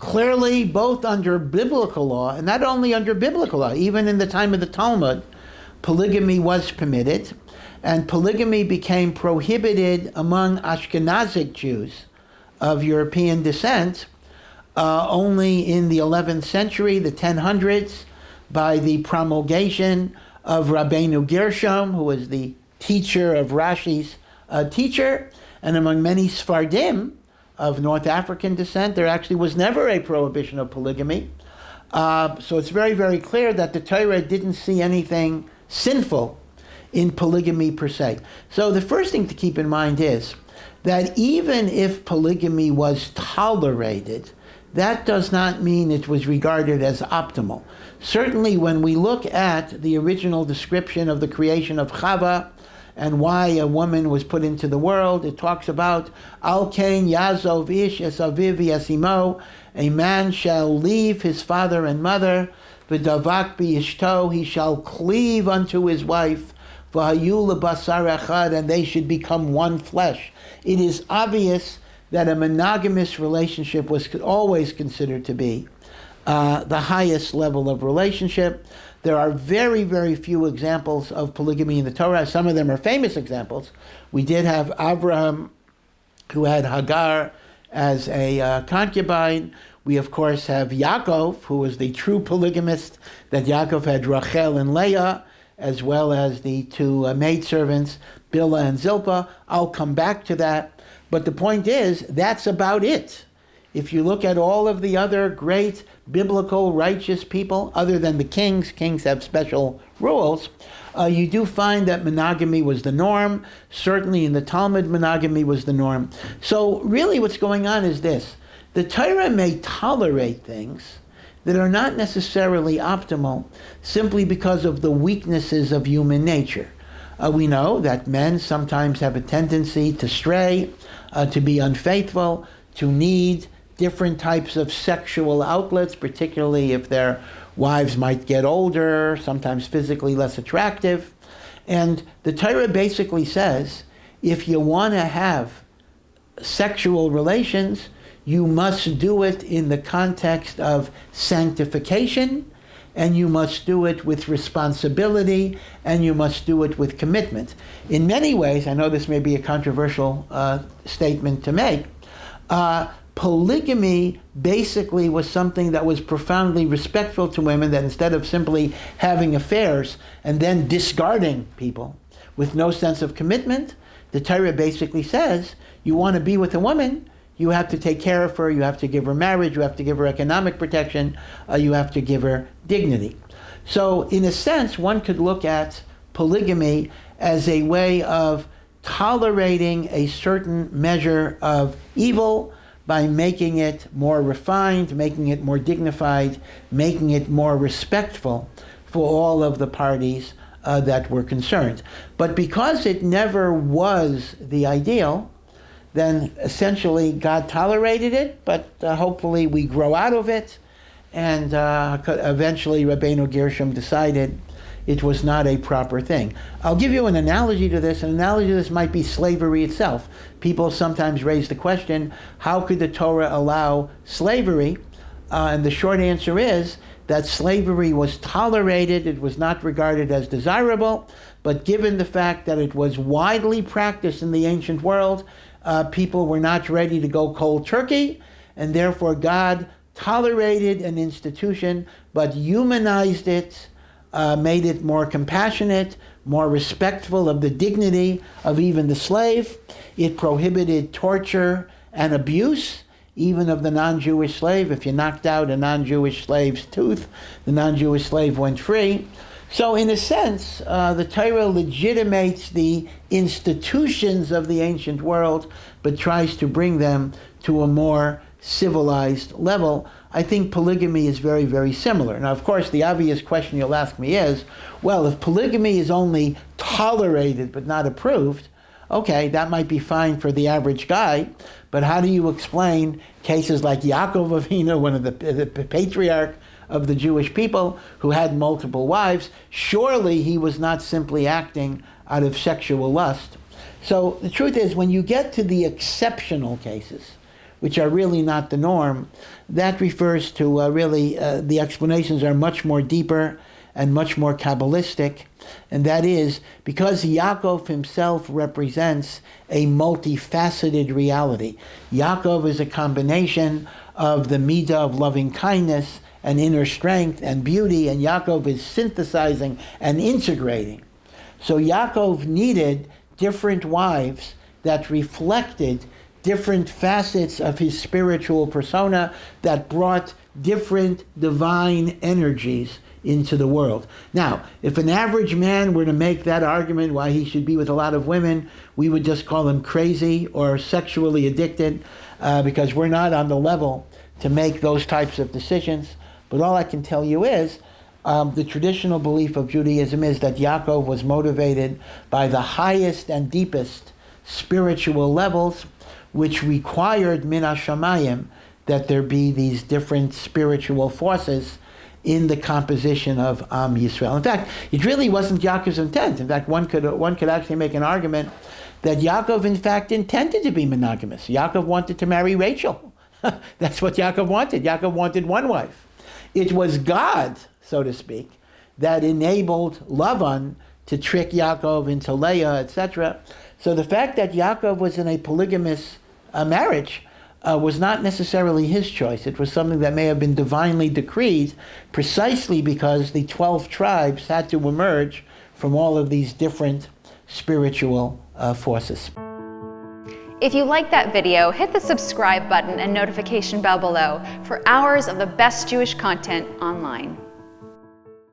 Clearly, both under biblical law, and not only under biblical law, even in the time of the Talmud, polygamy was permitted, and polygamy became prohibited among Ashkenazic Jews of European descent only in the 11th century, the 1000s, by the promulgation of Rabbeinu Gershom, who was the teacher of Rashi's teacher, and among many Sfardim of North African descent, there actually was never a prohibition of polygamy. So it's very, very clear that the Torah didn't see anything sinful in polygamy per se. So the first thing to keep in mind is that even if polygamy was tolerated, that does not mean it was regarded as optimal. Certainly when we look at the original description of the creation of Chava and why a woman was put into the world, it talks about Al Kain Yazov Ish Es Aviv Yasimo, a man shall leave his father and mother, V'davak B'ishto, he shall cleave unto his wife, V'hayu L'basar Echad, and they should become one flesh. It is obvious that a monogamous relationship was always considered to be the highest level of relationship. There are very, very few examples of polygamy in the Torah. Some of them are famous examples. We did have Abraham, who had Hagar as a concubine. We, of course, have Yaakov, who was the true polygamist, that Yaakov had Rachel and Leah, as well as the two maidservants, Bilhah and Zilpah. I'll come back to that. But the point is, that's about it. If you look at all of the other great biblical righteous people, other than the kings have special rules, you do find that monogamy was the norm. Certainly in the Talmud, monogamy was the norm. So really what's going on is this. The Torah may tolerate things that are not necessarily optimal simply because of the weaknesses of human nature. We know that men sometimes have a tendency to stray, to be unfaithful, to need different types of sexual outlets, particularly if their wives might get older, sometimes physically less attractive. And the Torah basically says, if you want to have sexual relations, you must do it in the context of sanctification, and you must do it with responsibility, and you must do it with commitment. In many ways, I know this may be a controversial statement to make, polygamy basically was something that was profoundly respectful to women, that instead of simply having affairs and then discarding people with no sense of commitment, the Torah basically says, you want to be with a woman, you have to take care of her, you have to give her marriage, you have to give her economic protection, you have to give her dignity. So in a sense, one could look at polygamy as a way of tolerating a certain measure of evil by making it more refined, making it more dignified, making it more respectful for all of the parties that were concerned. But because it never was the ideal, then essentially God tolerated it, but hopefully we grow out of it. And eventually Rabbeinu Gershom decided it was not a proper thing. I'll give you an analogy to this. An analogy to this might be slavery itself. People sometimes raise the question, how could the Torah allow slavery? And the short answer is that slavery was tolerated, it was not regarded as desirable, but given the fact that it was widely practiced in the ancient world, people were not ready to go cold turkey, and therefore God tolerated an institution, but humanized it, made it more compassionate, more respectful of the dignity of even the slave. It prohibited torture and abuse, even of the non-Jewish slave. If you knocked out a non-Jewish slave's tooth, the non-Jewish slave went free. So in a sense, the Torah legitimates the institutions of the ancient world, but tries to bring them to a more civilized level. I think polygamy is very, very similar. Now, of course, the obvious question you'll ask me is, well, if polygamy is only tolerated but not approved, okay, that might be fine for the average guy, but how do you explain cases like Yaakov Avinu, one of the patriarch of the Jewish people, who had multiple wives? Surely he was not simply acting out of sexual lust. So the truth is, when you get to the exceptional cases, which are really not the norm, that refers to the explanations are much more deeper and much more Kabbalistic, and that is because Yaakov himself represents a multifaceted reality. Yaakov is a combination of the midah of loving kindness and inner strength and beauty, and Yaakov is synthesizing and integrating. So Yaakov needed different wives that reflected different facets of his spiritual persona, that brought different divine energies into the world. Now, if an average man were to make that argument why he should be with a lot of women, we would just call him crazy or sexually addicted, because we're not on the level to make those types of decisions. But all I can tell you is, the traditional belief of Judaism is that Yaakov was motivated by the highest and deepest spiritual levels, which required min hashamayim, that there be these different spiritual forces in the composition of Am Yisrael. In fact, it really wasn't Yaakov's intent. In fact, one could actually make an argument that Yaakov, in fact, intended to be monogamous. Yaakov wanted to marry Rachel. That's what Yaakov wanted. Yaakov wanted one wife. It was God, so to speak, that enabled Lavan to trick Yaakov into Leah, etc. So the fact that Yaakov was in a polygamous marriage was not necessarily his choice. It was something that may have been divinely decreed, precisely because the 12 tribes had to emerge from all of these different spiritual forces. If you like that video, hit the subscribe button and notification bell below for hours of the best Jewish content online.